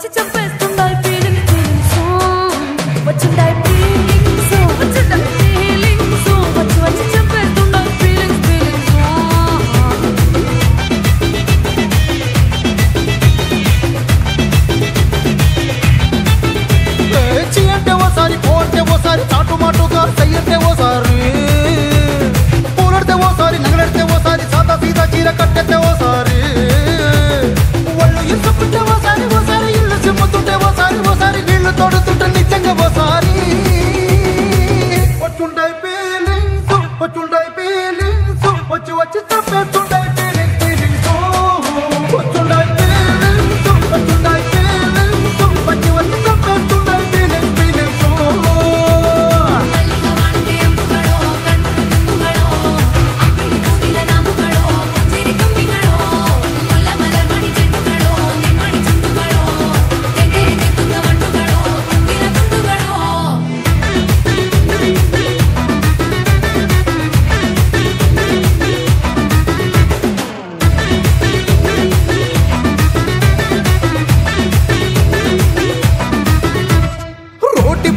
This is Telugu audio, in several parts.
వచ్చి చంపేస్తుండాయి ఫీలింగ్ ఫీలింగ్స్ వచ్చిండాయి ఫీలింగ్స్ వచ్చిండాయి ఫీలింగ్స్ వచ్చి వచ్చి చంపేస్తుండాయి ఫీలింగ్స్ ఫీలింగ్స్ చీ అంటే ఓసారి పోతే ఓసారి చాటు మాటుగా చెయ్యంటే ఓసారి పూలడితే ఓసారి నగలడితే ఓసారి సాదా సీదా చీర కట్టెతే ఓసారి ఒళ్ళు ఇసుకుంటే ఓసారి ఓసారి ఇల్లు సిమ్ముతుంటే ఓసారి ఓసారి నీళ్లు తోడుతుంటే నిజంగా ఓసారి వచ్చుండాయి ఫీలింగ్స్ వచ్చుండాయి ఫీలింగ్స్ వచ్చి వచ్చి తప్పేస్తుండాయి ఫీలింగ్స్ ఫీలింగ్స్ వచ్చుండాయి ఫీలింగ్స్ వచ్చుండాయి ఫీలింగ్స్ వచ్చి వచ్చి తప్పేస్తుండాయి ఫీలింగ్స్ ఫీలింగ్స్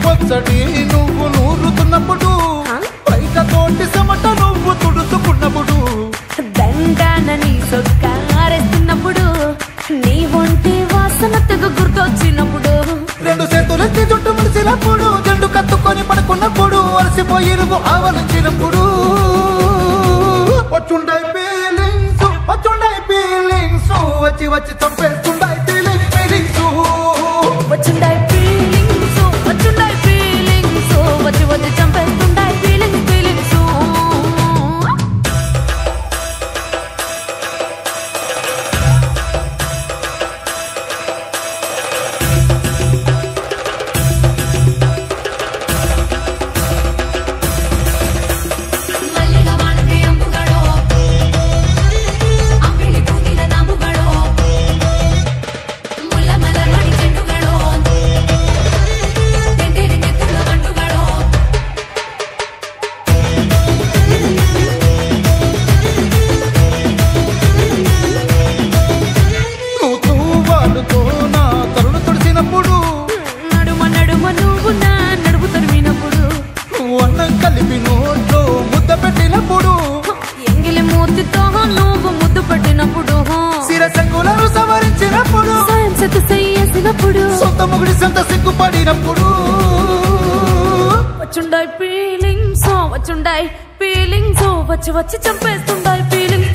పొచ్చడి నువ్వు నూరుతున్నప్పుడు బయట తోటి సమట నువ్వు తుడుచుకున్నప్పుడు దండానని సొక్కారేస్తున్నప్పుడు నీ ఒంటి వాసన తెగ గుర్తొచ్చినప్పుడు రెండు చేతులెత్తి చుట్టూ ముడిసినప్పుడు జండు కత్తుకొని పడుకున్నప్పుడు అలసిపోయి నువ్వు ఆవలించినప్పుడు వచ్చుండాయి ఫీలింగ్స్ వచ్చుండాయి ఫీలింగ్స్ వచ్చి వచ్చి చంపేస్తుండాయి ఫీలింగ్స్ ఫీలింగ్స్ వచ్చిండాయి ఫీలింగ్స్ వచ్చిండాయి ఫీలింగ్స్ వచ్చి వచ్చి చంపేస్తుండాయి ఫీలింగ్స్ ఫీలింగ్స్ కలిపి నోట్లో ముద్ద పెట్టినప్పుడు ఎంగిలి మూతితో నువ్వు ముద్దు పట్టినప్పుడు శిరసంగులను సవరించినప్పుడు సాయం సత్తు చేసినప్పుడు సొంత ముగుడి సొంత సిగ్గుపడినప్పుడు వచ్చుండాయి ఫీలింగ్స్ వచ్చుండాయి ఫీలింగ్స్ వచ్చి వచ్చి చంపేస్తుండాయి ఫీలింగ్స్